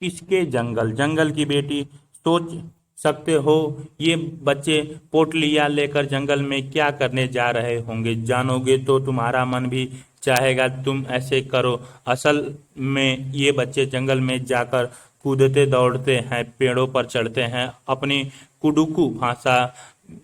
किसके जंगल? जंगल की बेटी। सोच सकते हो ये बच्चे पोटलियां लेकर जंगल में क्या करने जा रहे होंगे? जानोगे तो तुम्हारा मन भी चाहेगा तुम ऐसे करो। असल में ये बच्चे जंगल में जाकर कूदते दौड़ते हैं, पेड़ों पर चढ़ते हैं, अपनी कुडुकू भाषा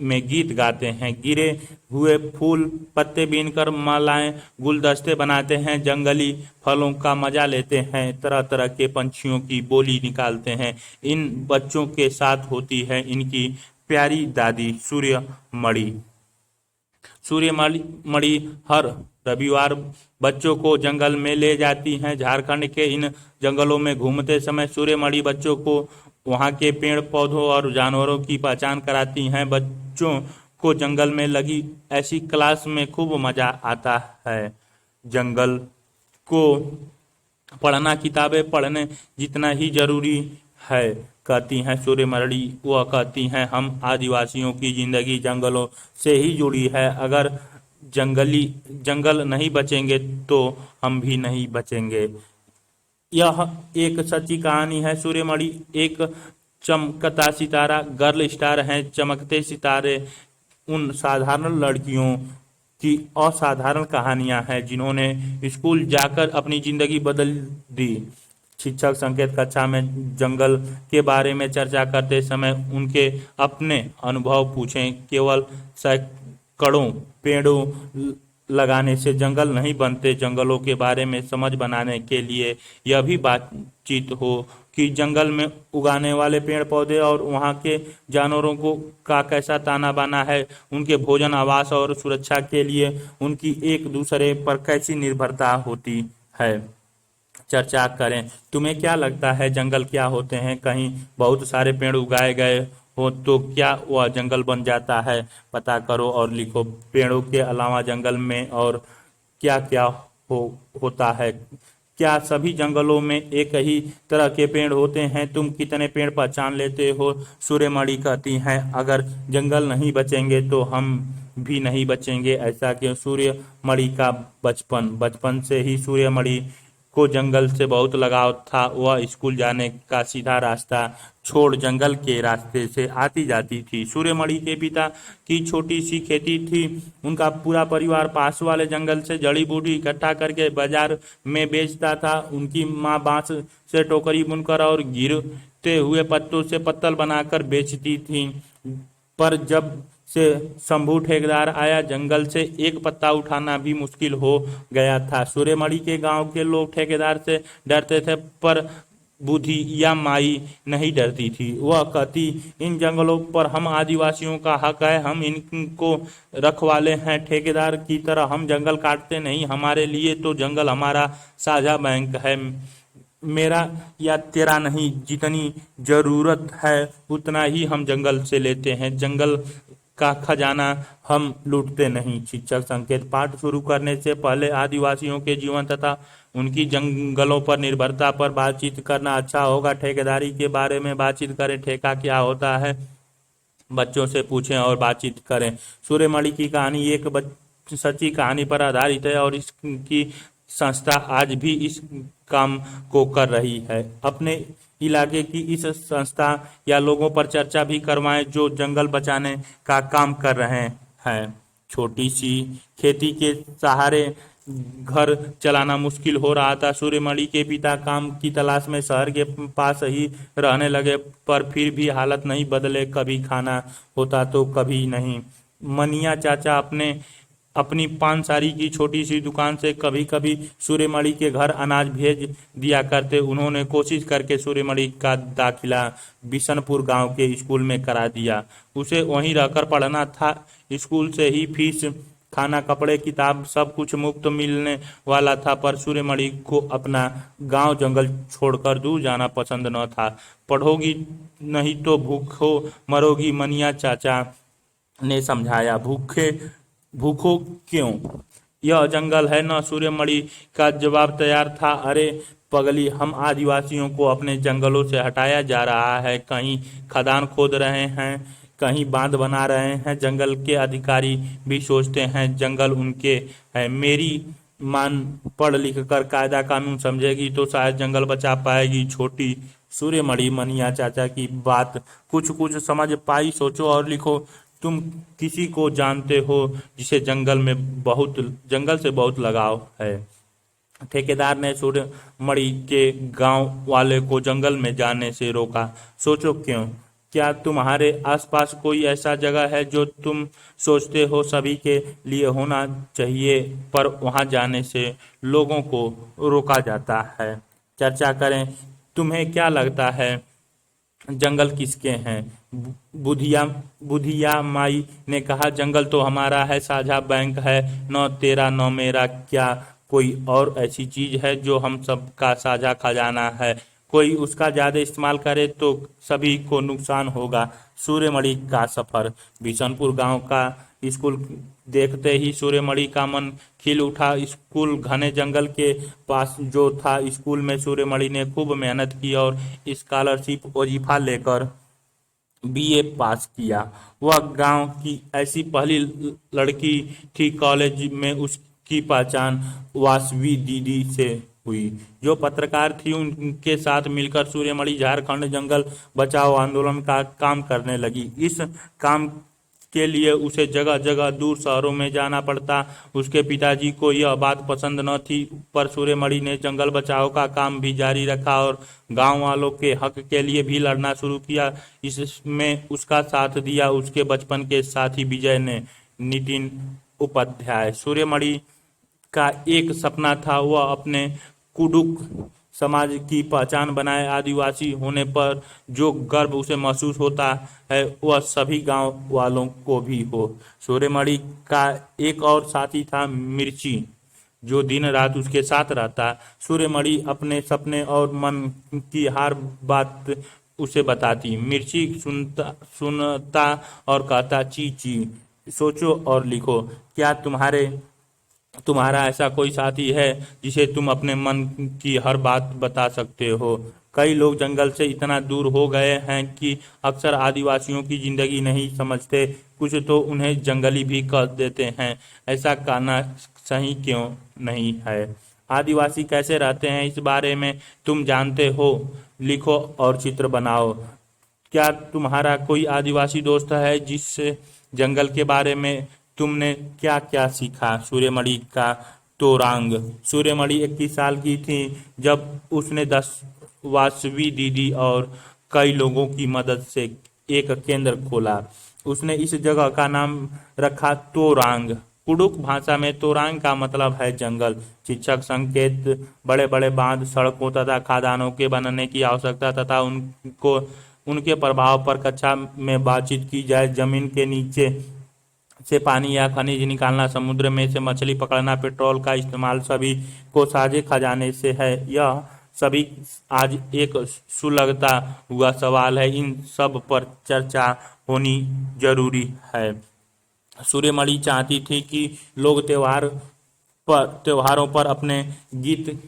में गीत गाते हैं, गिरे हुए फूल पत्ते बीनकर मालाएं गुलदस्ते बनाते हैं, जंगली फलों का मजा लेते हैं, तरह तरह के पंछियों की बोली निकालते हैं। इन बच्चों के साथ होती है इनकी प्यारी दादी सूर्यमणि। सूर्यमणि मणि हर रविवार बच्चों को जंगल में ले जाती हैं। झारखंड के इन जंगलों में घूमते समय सूर्यमणि बच्चों को वहाँ के पेड़ पौधों और जानवरों की पहचान कराती हैं। बच्चों को जंगल में लगी ऐसी क्लास में खूब मजा आता है। जंगल को पढ़ना किताबें पढ़ने जितना ही जरूरी है, कहती हैं सूर्यमणि। वह कहती हैं हम आदिवासियों की जिंदगी जंगलों से ही जुड़ी है। अगर जंगल नहीं बचेंगे तो हम भी नहीं बचेंगे। यह एक सच्ची कहानी है। सूर्यमणि एक चमकता सितारा गर्ल स्टार हैं। चमकते सितारे उन साधारण लड़कियों की असाधारण कहानियां हैं जिन्होंने स्कूल जाकर अपनी जिंदगी बदल दी। शिक्षक संकेत कक्षा में जंगल के बारे में चर्चा करते समय उनके अपने अनुभव पूछें। केवल सैकड़ों पेड़ों लगाने से जंगल नहीं बनते। जंगलों के बारे में समझ बनाने के लिए यह भी बातचीत हो कि जंगल में उगाने वाले पेड़ पौधे और वहाँ के जानवरों को का कैसा ताना बाना है, उनके भोजन आवास और सुरक्षा के लिए उनकी एक दूसरे पर कैसी निर्भरता होती है। चर्चा करें। तुम्हें क्या लगता है जंगल क्या होते हैं? कहीं बहुत सारे पेड़ उगाए गए हो तो क्या वह जंगल बन जाता है? पता करो और लिखो। पेड़ों के अलावा जंगल में और क्या क्या होता है? क्या सभी जंगलों में एक ही तरह के पेड़ होते हैं? तुम कितने पेड़ पहचान लेते हो? सूर्यमणि कहती हैं अगर जंगल नहीं बचेंगे तो हम भी नहीं बचेंगे। ऐसा क्यों? सूर्यमणि का बचपन से ही सूर्यमणि को जंगल से बहुत लगाव था। वह स्कूल जाने का सीधा रास्ता छोड़ जंगल के रास्ते से आती जाती थी। सूर्यमणि के पिता की छोटी सी खेती थी। उनका पूरा परिवार पास वाले जंगल से जड़ी बूटी इकट्ठा करके बाजार में बेचता था। उनकी माँ बांस से टोकरी बुनकर और गिरते हुए पत्तों से पत्तल बनाकर बेचती थी। पर जब से शंभू ठेकेदार आया, जंगल से एक पत्ता उठाना भी मुश्किल हो गया था। सूर्यमणि के गांव के लोग ठेकेदार से डरते थे पर बुधिया माई नहीं डरती थी। वह कहती इन जंगलों पर हम आदिवासियों का हक है, हम इनको रखवाले हैं। ठेकेदार की तरह हम जंगल काटते नहीं। हमारे लिए तो जंगल हमारा साझा बैंक है। मेरा या तेरा नहीं, जितनी जरूरत है उतना ही हम जंगल से लेते हैं। जंगल का खजाना हम लूटते नहीं। शिक्षक संकेत पाठ शुरू करने से पहले आदिवासियों के जीवन तथा उनकी जंगलों पर निर्भरता पर बातचीत करना अच्छा होगा। ठेकेदारी के बारे में बातचीत करें। ठेका क्या होता है? बच्चों से पूछें और बातचीत करें। सूर्यमणि की कहानी एक सच्ची कहानी पर आधारित है और इसकी संस्था आज भी इस काम को कर रही है। अपने इलाके की इस संस्था या लोगों पर चर्चा भी करवाएं जो जंगल बचाने का काम कर रहे हैं। छोटी सी खेती के सहारे घर चलाना मुश्किल हो रहा था। सूर्यमणि के पिता काम की तलाश में शहर के पास ही रहने लगे पर फिर भी हालत नहीं बदले। कभी खाना होता तो कभी नहीं। मनिया चाचा अपनी पानसारी की छोटी सी दुकान से कभी कभी सूर्यमणि के घर अनाज भेज दिया करते। उन्होंने कोशिश करके सूर्यमणि का दाखिला बिशनपुर गांव के स्कूल में करा दिया। उसे वहीं रहकर पढ़ना था। स्कूल से ही फीस, खाना, कपड़े, किताब सब कुछ मुफ्त मिलने वाला था। पर सूर्यमणि को अपना गांव जंगल छोड़कर दूर जाना पसंद न था। पढ़ोगी नहीं तो भूखो मरोगी, मनिया चाचा ने समझाया। भूखो क्यों? यह जंगल है ना। सूर्यमणि का जवाब तैयार था। अरे पगली, हम आदिवासियों को अपने जंगलों से हटाया जा रहा है। कहीं खदान खोद रहे हैं, कहीं बांध बना रहे हैं। जंगल के अधिकारी भी सोचते हैं जंगल उनके है। मेरी मान पढ़ लिख कर कायदा कानून समझेगी तो शायद जंगल बचा पाएगी। छोटी सूर्यमणि मनिया चाचा की बात कुछ कुछ समझ पाई। सोचो और लिखो। तुम किसी को जानते हो जिसे जंगल से बहुत लगाव है? ठेकेदार ने सूर्यमणि के गांव वाले को जंगल में जाने से रोका। सोचो क्यों? क्या तुम्हारे आसपास कोई ऐसा जगह है जो तुम सोचते हो सभी के लिए होना चाहिए, पर वहां जाने से लोगों को रोका जाता है? चर्चा करें। तुम्हें क्या लगता है जंगल किसके हैं? बुधिया बुधिया माई ने कहा, जंगल तो हमारा है, साझा बैंक है, न तेरा न मेरा। क्या कोई और ऐसी चीज है जो हम सबका साझा खजाना है? कोई उसका ज्यादा इस्तेमाल करे तो सभी को नुकसान होगा। सूर्यमणि का सफर। बिशनपुर गांव का स्कूल देखते ही सूर्यमणि का मन खिल उठा। स्कूल घने जंगल के पास जो था। स्कूल में सूर्यमणि ने खूब मेहनत की और स्कॉलरशिप वजीफा लेकर बीए पास किया। वह गांव की ऐसी पहली लड़की थी। कॉलेज में उसकी पहचान वासवी दीदी से हुई, जो पत्रकार थी। उनके साथ मिलकर सूर्यमणि झारखंड जंगल बचाओ आंदोलन का काम करने लगी। इस काम के लिए उसे जगह जगह दूर शहरों में जाना पड़ता। उसके पिताजी को यह बात पसंद न थी, पर सूर्यमणि ने जंगल बचाओ का काम भी जारी रखा और गांव वालों के हक के लिए भी लड़ना शुरू किया। इसमें उसका साथ दिया उसके बचपन के साथी विजय ने। नितिन उपाध्याय। सूर्यमणि का एक सपना था, वह अपने कुडुक समाज की पहचान बनाए। आदिवासी होने पर जो गर्व उसे महसूस होता है वह सभी गांव वालों को भी हो। सूर्यमणि का एक और साथी था, मिर्ची, जो दिन रात उसके साथ रहता। सूर्यमणि अपने सपने और मन की हर बात उसे बताती। मिर्ची सुनता सुनता और कहता, ची ची। सोचो और लिखो। क्या तुम्हारा ऐसा कोई साथी है जिसे तुम अपने मन की हर बात बता सकते हो? कई लोग जंगल से इतना दूर हो गए हैं कि अक्सर आदिवासियों की जिंदगी नहीं समझते। कुछ तो उन्हें जंगली भी कह देते हैं। ऐसा कहना सही क्यों नहीं है? आदिवासी कैसे रहते हैं इस बारे में तुम जानते हो? लिखो और चित्र बनाओ। क्या तुम्हारा कोई आदिवासी दोस्त है जिससे जंगल के बारे में तुमने क्या क्या सीखा? सूर्यमणि का तोरांग। सूर्यमणि 21 साल की थी जब उसने 10 वासवी दीदी और कई लोगों की मदद से एक केंद्र खोला। उसने इस जगह का नाम रखा तोरांग। कुडुक भाषा में तोरांग का मतलब है जंगल। शिक्षक संकेत, बड़े बड़े बांध, सड़कों तथा खदानों के बनने की आवश्यकता तथा उनके प्रभाव पर कक्षा में बातचीत की जाए। जमीन के नीचे से पानी या खनिज निकालना, समुद्र में से मछली पकड़ना, पेट्रोल का इस्तेमाल, सभी को साझे खजाने से है। यह सभी आज एक सुलगता हुआ सवाल है। इन सब पर चर्चा होनी जरूरी है। सूर्यमणि चाहती थी कि लोग त्योहारों पर अपने गीत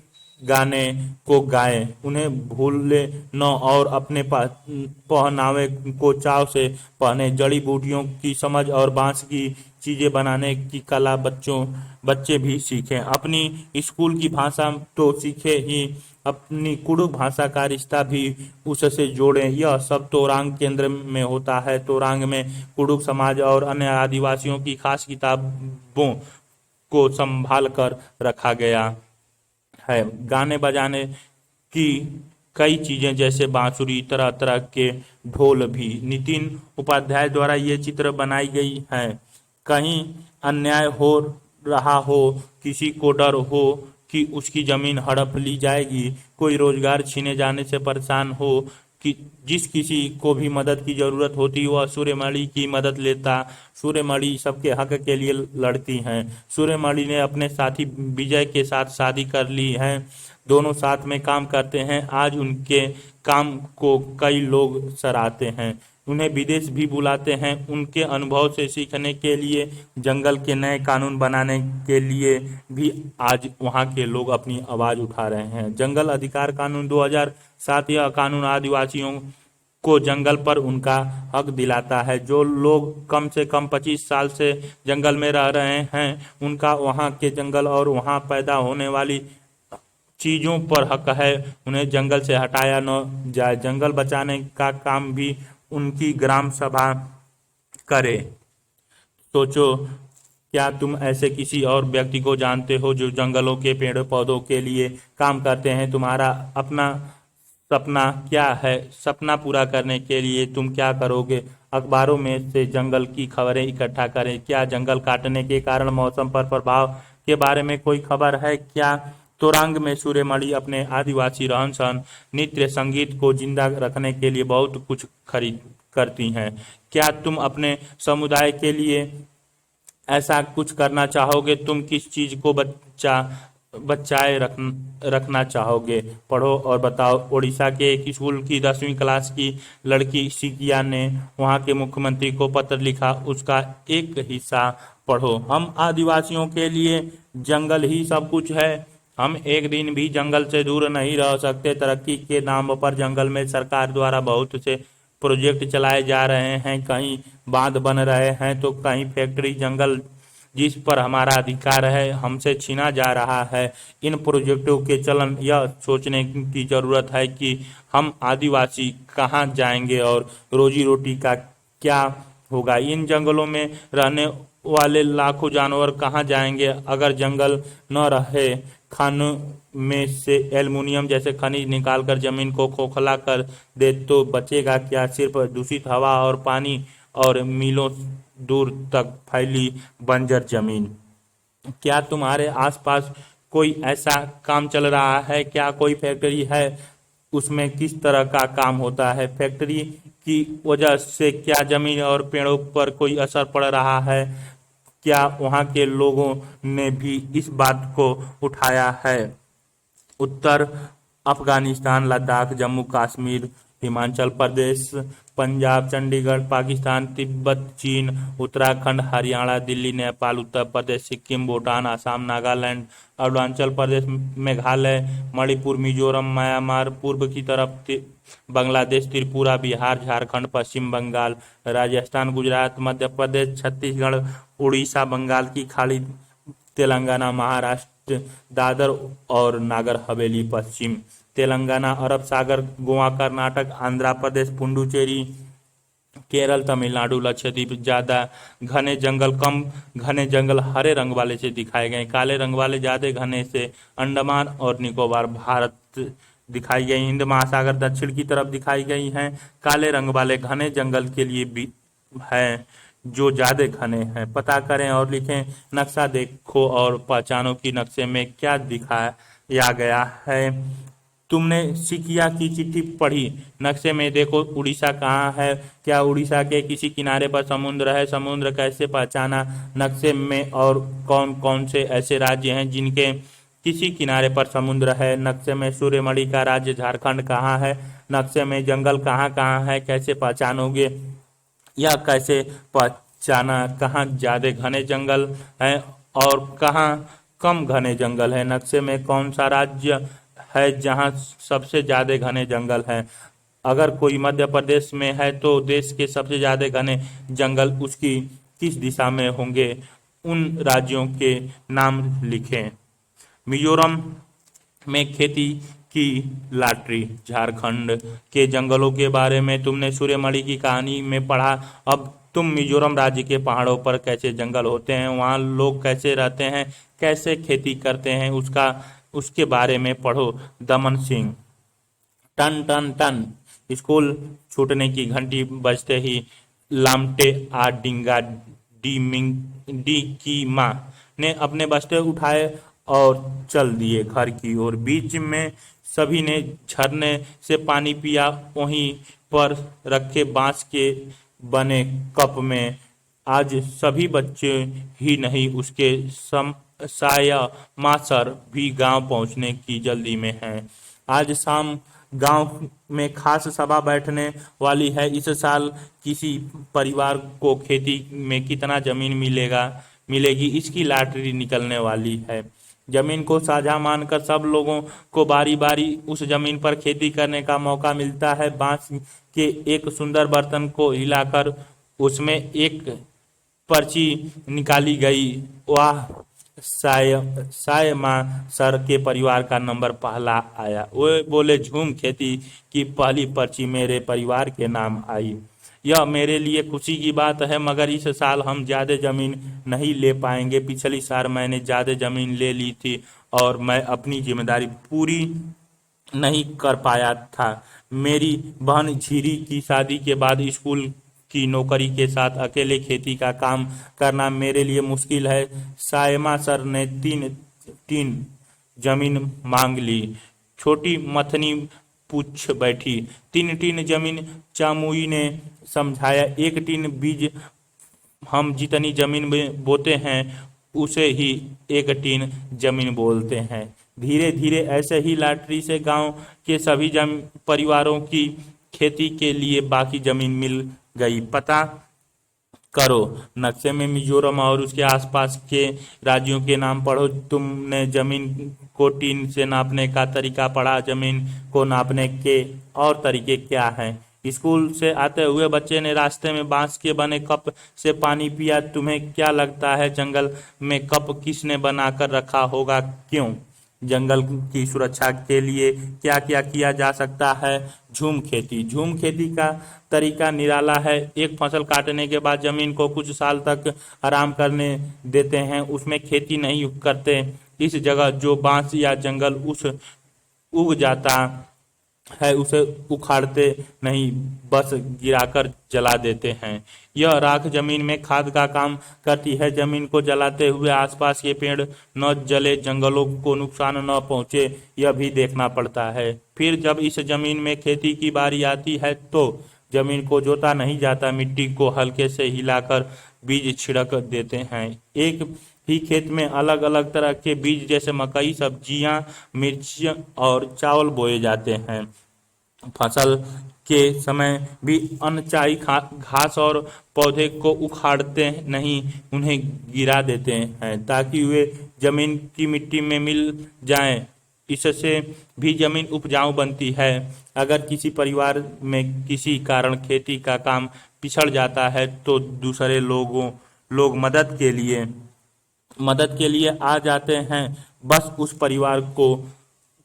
गाने को गाएं, उन्हें भूले न और अपने पहनावे को चाव से पहने। जड़ी बूटियों की समझ और बांस की चीजें बनाने की कला बच्चे भी सीखें। अपनी स्कूल की भाषा तो सीखे ही, अपनी कुडुक भाषा का रिश्ता भी उससे जोड़ें। यह सब तोरांग केंद्र में होता है। तोरांग में कुडुक समाज और अन्य आदिवासियों की खास किताबों को संभाल कर रखा गया है। गाने बजाने की कई चीजें जैसे बांसुरी, तरह तरह के ढोल भी। नितिन उपाध्याय द्वारा ये चित्र बनाई गई है। कहीं अन्याय हो रहा हो, किसी को डर हो कि उसकी जमीन हड़प ली जाएगी, कोई रोजगार छीने जाने से परेशान हो, कि जिस किसी को भी मदद की जरूरत होती वह सूर्यमणि की मदद लेता। सूर्यमणि सबके हक के लिए लड़ती हैं। सूर्यमणि ने अपने साथी विजय के साथ शादी कर ली है। दोनों साथ में काम करते हैं। आज उनके काम को कई लोग सराहते हैं, उन्हें विदेश भी बुलाते हैं। उनके अनुभव से सीखने के लिए, जंगल के नए कानून बनाने के लिए भी आज वहाँ के लोग अपनी आवाज उठा रहे हैं। जंगल अधिकार कानून 2007, यह कानून आदिवासियों को जंगल पर उनका हक दिलाता है। जो लोग कम से कम 25 साल से जंगल में रह रहे हैं, उनका वहाँ के जंगल और वहाँ पैदा होने वाली चीज़ों पर हक है, उन्हें जंगल से हटाया न जाए। जंगल बचाने का काम भी उनकी ग्राम सभा करे। सोचो, क्या तुम ऐसे किसी और व्यक्ति को जानते हो जो जंगलों के पेड़ पौधों के लिए काम करते हैं? तुम्हारा अपना सपना क्या है? सपना पूरा करने के लिए तुम क्या करोगे? अखबारों में से जंगल की खबरें इकट्ठा करें। क्या जंगल काटने के कारण मौसम पर प्रभाव के बारे में कोई खबर है? क्या तोरंग में सूर्यमणि अपने आदिवासी रहन सहन, नृत्य, संगीत को जिंदा रखने के लिए बहुत कुछ खरीद करती हैं? क्या तुम अपने समुदाय के लिए ऐसा कुछ करना चाहोगे? तुम किस चीज को बचाए रखना चाहोगे? पढ़ो और बताओ। ओडिशा के एक स्कूल की 10वीं क्लास की लड़की सिकिया ने वहां के मुख्यमंत्री को पत्र लिखा। उसका एक हिस्सा पढ़ो। हम आदिवासियों के लिए जंगल ही सब कुछ है। हम एक दिन भी जंगल से दूर नहीं रह सकते। तरक्की के नाम पर जंगल में सरकार द्वारा बहुत से प्रोजेक्ट चलाए जा रहे हैं। कहीं बांध बन रहे हैं तो कहीं फैक्ट्री। जंगल जिस पर हमारा अधिकार है हमसे छीना जा रहा है। इन प्रोजेक्टों के चलन यह सोचने की जरूरत है कि हम आदिवासी कहाँ जाएंगे और रोजी रोटी का क्या होगा। इन जंगलों में रहने वाले लाखों जानवर कहाँ जाएंगे अगर जंगल न रहे? खानों में से एल्युमिनियम जैसे खनिज निकालकर जमीन को खोखला कर दे तो बचेगा क्या? सिर्फ दूषित हवा और पानी और मीलों दूर तक फैली बंजर जमीन। क्या तुम्हारे आसपास कोई ऐसा काम चल रहा है? क्या कोई फैक्ट्री है? उसमें किस तरह का काम होता है? फैक्ट्री की वजह से क्या जमीन और पेड़ों पर कोई असर पड़ रहा है? क्या वहाँ के लोगों ने भी इस बात को उठाया है? उत्तर अफगानिस्तान, लद्दाख, जम्मू कश्मीर, हिमाचल प्रदेश, पंजाब, चंडीगढ़, पाकिस्तान, तिब्बत, चीन, उत्तराखंड, हरियाणा, दिल्ली, नेपाल, उत्तर प्रदेश, सिक्किम, भूटान, असम, नागालैंड, अरुणाचल प्रदेश, मेघालय, मणिपुर, मिजोरम, म्यांमार, पूर्व की तरफ बांग्लादेश, त्रिपुरा, बिहार, झारखंड, पश्चिम बंगाल, राजस्थान, गुजरात, मध्य प्रदेश, छत्तीसगढ़, उड़ीसा, बंगाल की खाड़ी, तेलंगाना, महाराष्ट्र, दादर और नागर हवेली, पश्चिम तेलंगाना, अरब सागर, गोवा, कर्नाटक, आंध्र प्रदेश, पुडुचेरी, केरल, तमिलनाडु, लक्षद्वीप। ज्यादा घने जंगल, कम घने जंगल हरे रंग वाले से दिखाए गए। काले रंग वाले ज्यादा घने से अंडमान और निकोबार, भारत दिखाई गई। हिंद महासागर दक्षिण की तरफ दिखाई गई हैं। काले रंग वाले घने जंगल के लिए भी हैं जो ज्यादा घने हैं। पता करें और लिखें। नक्शा देखो और पहचानो कि नक्शे में क्या दिखाया गया है। तुमने सिकिया की चिट्ठी पढ़ी? नक्शे में देखो उड़ीसा कहाँ है। क्या उड़ीसा के किसी किनारे पर समुद्र है? समुद्र कैसे पहचाना? नक्शे में और कौन कौन से ऐसे राज्य हैं जिनके किसी किनारे पर समुद्र है? नक्शे में सूर्यमणि का राज्य झारखंड कहाँ है? नक्शे में जंगल कहाँ कहाँ है? कैसे पहचानोगे? यह कैसे पहचाना कहाँ ज्यादा घने जंगल हैं और कहाँ कम घने जंगल है? नक्शे में कौन सा राज्य है जहाँ सबसे ज्यादा घने जंगल हैं? अगर कोई मध्य प्रदेश में है तो देश के सबसे ज्यादा घने जंगल उसकी किस दिशा में होंगे? उन राज्यों के नाम लिखें। मिजोरम में खेती की लॉटरी। झारखंड के जंगलों के बारे में तुमने सूर्यमणि की कहानी में पढ़ा। अब तुम मिजोरम राज्य के पहाड़ों पर कैसे जंगल होते हैं, वहाँ लोग कैसे रहते हैं, कैसे खेती करते हैं, उसके बारे में पढ़ो। दमन सिंह। टन टन टन स्कूल छूटने की घंटी बजते ही लामटे आ डिंगा डी की माँ ने अपने बस्ते उठाए और चल दिए घर की ओर। बीच में सभी ने झरने से पानी पिया। वहीं पर रखे बांस के बने कप में। आज सभी बच्चे ही नहीं, उसके साया मासर भी गांव पहुंचने की जल्दी में हैं। आज शाम गांव में खास सभा बैठने वाली है। इस साल किसी परिवार को खेती में कितना जमीन मिलेगी इसकी लॉटरी निकलने वाली है। जमीन को साझा मानकर सब लोगों को बारी बारी उस जमीन पर खेती करने का मौका मिलता है। बांस के एक सुंदर बर्तन को हिलाकर उसमें एक पर्ची निकाली गई। वाह, सायमा सर के परिवार का नंबर पहला आया। वो बोले, झूम खेती की पहली पर्ची मेरे परिवार के नाम आई। यह मेरे लिए खुशी की बात है, मगर इस साल हम ज़्यादा ज़मीन नहीं ले पाएंगे। पिछली साल मैंने ज़्यादा ज़मीन ले ली थी और मैं अपनी जिम्मेदारी पूरी नहीं कर पाया था। मेरी बहन झीरी की शादी के बाद स्कूल की नौकरी के साथ अकेले खेती का काम करना मेरे लिए मुश्किल है। सायमा सर ने तीन तीन जमीन मांग ली। छोटी मथनी पूछ बैठी, तीन तीन जमीन? चामुई ने समझाया, एक तीन बीज हम जितनी जमीन में बोते हैं उसे ही एक टीन जमीन बोलते हैं। धीरे धीरे ऐसे ही लॉटरी से गांव के सभी परिवारों की खेती के लिए बाकी जमीन मिल गई। पता करो नक्शे में मिजोरम और उसके आसपास के राज्यों के नाम पढ़ो। तुमने जमीन को टीन से नापने का तरीका पढ़ा, जमीन को नापने के और तरीके क्या हैं? स्कूल से आते हुए बच्चे ने रास्ते में बांस के बने कप से पानी पिया। तुम्हें क्या लगता है जंगल में कप किसने बनाकर रखा होगा? क्यों? जंगल की सुरक्षा के लिए क्या क्या किया जा सकता है? झूम खेती। झूम खेती का तरीका निराला है। एक फसल काटने के बाद जमीन को कुछ साल तक आराम करने देते हैं, उसमें खेती नहीं करते। इस जगह जो बांस या जंगल उस उग जाता है उसे उखाड़ते नहीं, बस गिराकर जला देते हैं। यह राख जमीन में खाद का काम करती है। जमीन को जलाते हुए आसपास के पेड़ न जले, जंगलों को नुकसान न पहुंचे, यह भी देखना पड़ता है। फिर जब इस जमीन में खेती की बारी आती है तो जमीन को जोता नहीं जाता, मिट्टी को हल्के से हिलाकर बीज छिड़क देते हैं। एक ही खेत में अलग अलग तरह के बीज जैसे मकई, सब्जियां, मिर्च और चावल बोए जाते हैं। फसल के समय भी अनचाही घास और पौधे को उखाड़ते नहीं, उन्हें गिरा देते हैं ताकि वे जमीन की मिट्टी में मिल जाएं। इससे भी जमीन उपजाऊ बनती है। अगर किसी परिवार में किसी कारण खेती का काम पिछड़ जाता है तो दूसरे लोग मदद के लिए आ जाते हैं। बस उस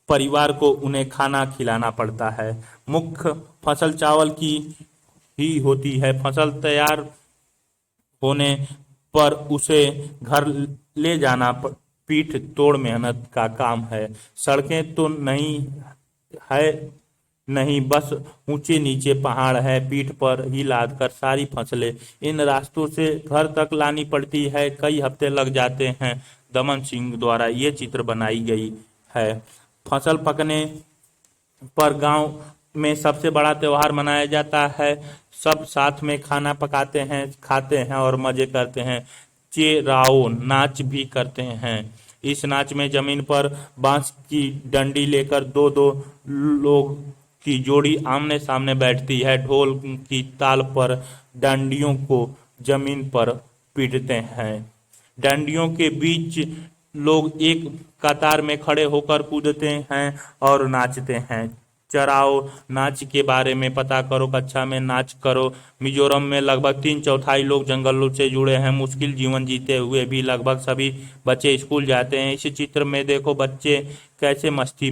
परिवार को उन्हें खाना खिलाना पड़ता है। मुख्य फसल चावल की ही होती है। फसल तैयार होने पर उसे घर ले जाना पीठ तोड़ मेहनत का काम है। सड़कें तो नहीं, बस ऊंचे नीचे पहाड़ है। पीठ पर ही लाद कर सारी फसलें इन रास्तों से घर तक लानी पड़ती है। कई हफ्ते लग जाते हैं। दमन सिंह द्वारा ये चित्र बनाई गई है। फसल पकने पर गांव में सबसे बड़ा त्योहार मनाया जाता है। सब साथ में खाना पकाते हैं, खाते हैं और मजे करते हैं। चेराओ नाच भी करते हैं। इस नाच में जमीन पर बांस की डंडी लेकर दो दो लोग की जोड़ी आमने सामने बैठती है। ढोल की ताल पर डंडियों को जमीन पर पीटते हैं। डंडियों के बीच लोग एक कतार में खड़े होकर कूदते हैं और नाचते हैं। चराओ नाच के बारे में पता करो, कक्षा में नाच करो। मिजोरम में लगभग 3/4 लोग जंगलों से जुड़े हैं। मुश्किल जीवन जीते हुए भी लगभग सभी बच्चे स्कूल जाते हैं। इस चित्र में देखो बच्चे कैसे मस्ती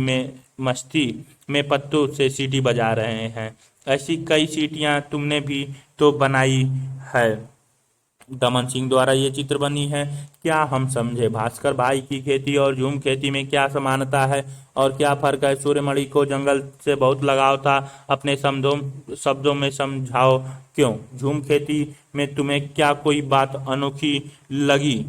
में पत्तों से सीटी बजा रहे हैं। ऐसी कई सीटियां तुमने भी तो बनाई है। दमन सिंह द्वारा ये चित्र बनी है। क्या हम समझे? भास्कर भाई की खेती और झूम खेती में क्या समानता है और क्या फर्क है? सूर्यमणि को जंगल से बहुत लगाव था। अपने शब्दों में समझाओ क्यों? झूम खेती में तुम्हें क्या कोई बात अनोखी लगी?